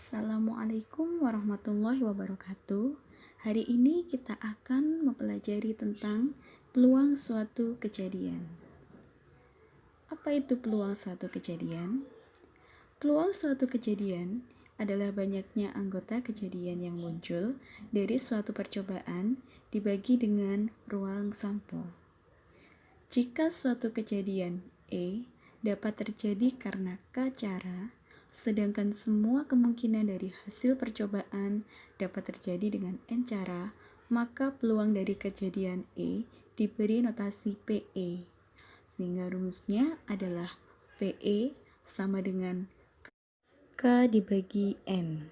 Assalamualaikum warahmatullahi wabarakatuh. Hari ini kita akan mempelajari tentang peluang suatu kejadian. Apa itu peluang suatu kejadian? Peluang suatu kejadian adalah banyaknya anggota kejadian yang muncul dari suatu percobaan dibagi dengan ruang sampel. Jika suatu kejadian E dapat terjadi karena K cara, sedangkan semua kemungkinan dari hasil percobaan dapat terjadi dengan N cara, maka peluang dari kejadian E diberi notasi PE. Sehingga rumusnya adalah PE sama dengan K dibagi N.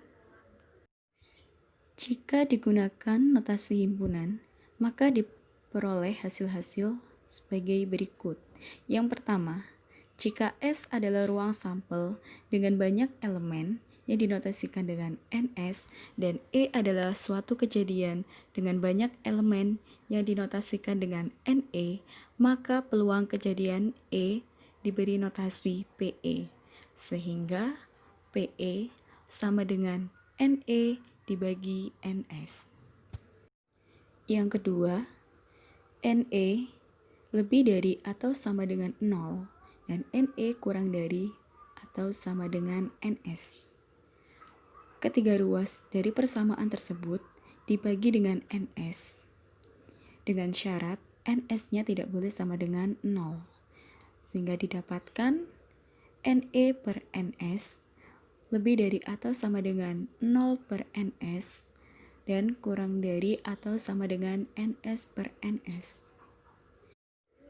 Jika digunakan notasi himpunan, maka diperoleh hasil-hasil sebagai berikut. Yang pertama, jika S adalah ruang sampel dengan banyak elemen yang dinotasikan dengan NS dan E adalah suatu kejadian dengan banyak elemen yang dinotasikan dengan NE, maka peluang kejadian E diberi notasi PE, sehingga PE sama dengan NE dibagi NS. Yang kedua, NE lebih dari atau sama dengan 0 dan NE kurang dari atau sama dengan NS. Ketiga ruas dari persamaan tersebut dibagi dengan NS dengan syarat NS-nya tidak boleh sama dengan 0, sehingga didapatkan NE per NS lebih dari atau sama dengan 0 per NS dan kurang dari atau sama dengan NS per NS.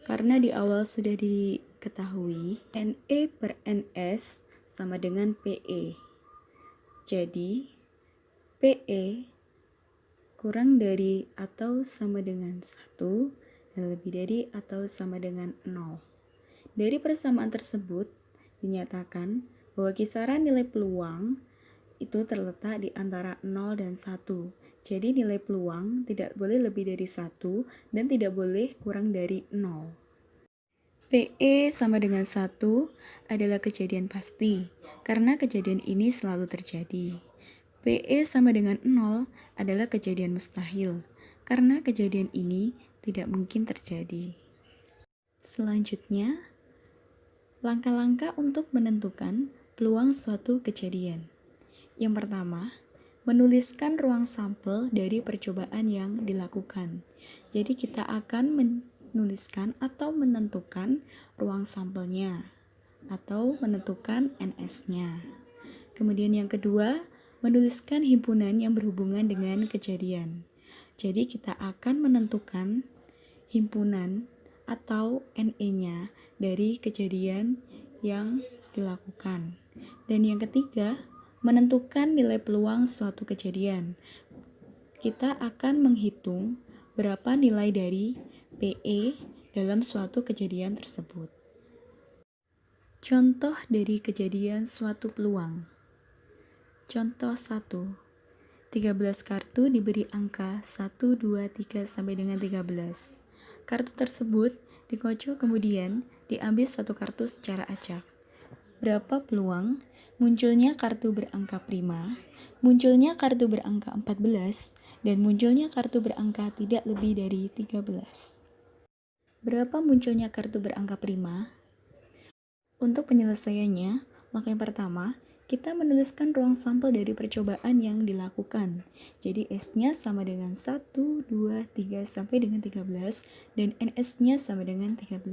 Karena di awal sudah diketahui NE per NS sama dengan PE. Jadi PE kurang dari atau sama dengan 1 dan lebih dari atau sama dengan 0. Dari persamaan tersebut dinyatakan bahwa kisaran nilai peluang itu terletak di antara 0 dan 1. Jadi nilai peluang tidak boleh lebih dari 1 dan tidak boleh kurang dari 0. PE sama dengan 1 adalah kejadian pasti, karena kejadian ini selalu terjadi. PE sama dengan 0 adalah kejadian mustahil, karena kejadian ini tidak mungkin terjadi. Selanjutnya, langkah-langkah untuk menentukan peluang suatu kejadian. Yang pertama, menuliskan ruang sampel dari percobaan yang dilakukan. Jadi kita akan menuliskan atau menentukan ruang sampelnya atau menentukan NS-nya. Kemudian yang kedua, menuliskan himpunan yang berhubungan dengan kejadian. Jadi kita akan menentukan himpunan atau NE-nya dari kejadian yang dilakukan. Dan yang ketiga, menentukan nilai peluang suatu kejadian. Kita akan menghitung berapa nilai dari PE dalam suatu kejadian tersebut. Contoh dari kejadian suatu peluang. Contoh 1. 13 kartu diberi angka 1, 2, 3 sampai dengan 13. Kartu tersebut dikocok kemudian diambil satu kartu secara acak. Berapa peluang munculnya kartu berangka prima, munculnya kartu berangka 14, dan munculnya kartu berangka tidak lebih dari 13. Berapa munculnya kartu berangka prima? Untuk penyelesaiannya, langkah yang pertama, kita menuliskan ruang sampel dari percobaan yang dilakukan. Jadi S-nya sama dengan 1, 2, 3 sampai dengan 13 dan NS-nya sama dengan 13.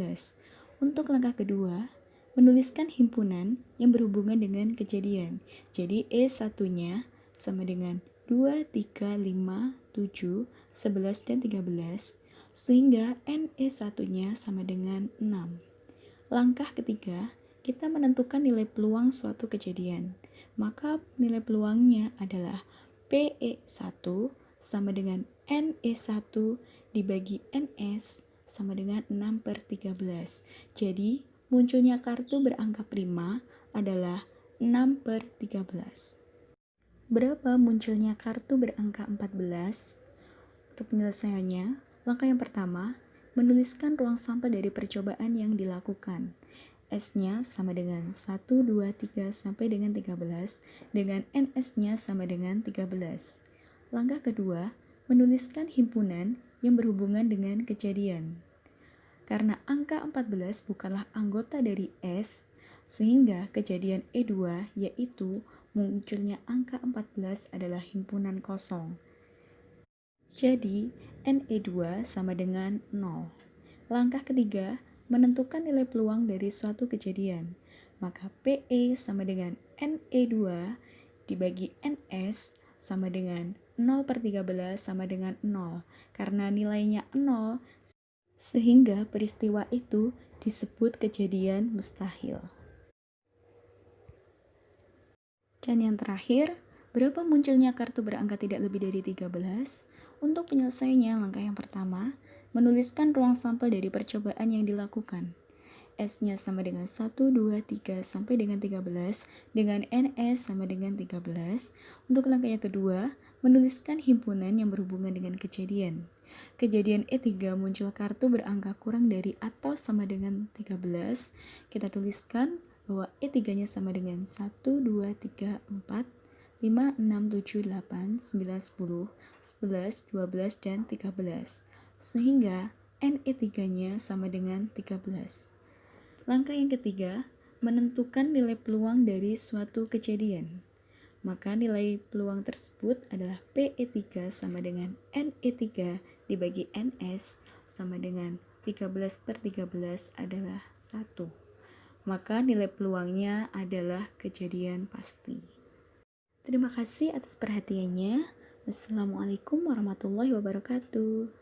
Untuk langkah kedua, menuliskan himpunan yang berhubungan dengan kejadian. Jadi E1-nya sama dengan 2, 3, 5, 7, 11, dan 13, sehingga NE1-nya sama dengan 6. Langkah ketiga, kita menentukan nilai peluang suatu kejadian. Maka nilai peluangnya adalah PE1 sama dengan NE1 dibagi NS sama dengan 6 per 13. Jadi, munculnya kartu berangka prima adalah 6 per 13. Berapa munculnya kartu berangka 14? Untuk penyelesaiannya, langkah yang pertama, menuliskan ruang sampel dari percobaan yang dilakukan. S-nya sama dengan 1, 2, 3 sampai dengan 13 dengan NS-nya sama dengan 13. Langkah kedua, menuliskan himpunan yang berhubungan dengan kejadian. Karena angka 14 bukanlah anggota dari S, sehingga kejadian E2 yaitu munculnya angka 14 adalah himpunan kosong. Jadi, NE2 sama dengan 0. Langkah ketiga, menentukan nilai peluang dari suatu kejadian. Maka PE sama dengan NE2 dibagi NS sama dengan 0 per 13 sama dengan 0. Karena nilainya 0, sehingga peristiwa itu disebut kejadian mustahil. Dan yang terakhir, berapa munculnya kartu berangka tidak lebih dari 13? Untuk penyelesaiannya, langkah yang pertama, menuliskan ruang sampel dari percobaan yang dilakukan. S-nya sama dengan 1, 2, 3 sampai dengan 13 dengan NS sama dengan 13. Untuk langkah yang kedua, menuliskan himpunan yang berhubungan dengan kejadian. Kejadian E3 muncul kartu berangka kurang dari atau sama dengan 13. Kita tuliskan bahwa E3-nya sama dengan 1, 2, 3, 4, 5, 6, 7, 8, 9, 10, 11, 12, dan 13. Sehingga NE3-nya sama dengan 13. Langkah yang ketiga, menentukan nilai peluang dari suatu kejadian. Maka nilai peluang tersebut adalah PE3 sama dengan NE3 dibagi NS sama dengan 13 per 13 adalah 1. Maka nilai peluangnya adalah kejadian pasti. Terima kasih atas perhatiannya. Wassalamualaikum warahmatullahi wabarakatuh.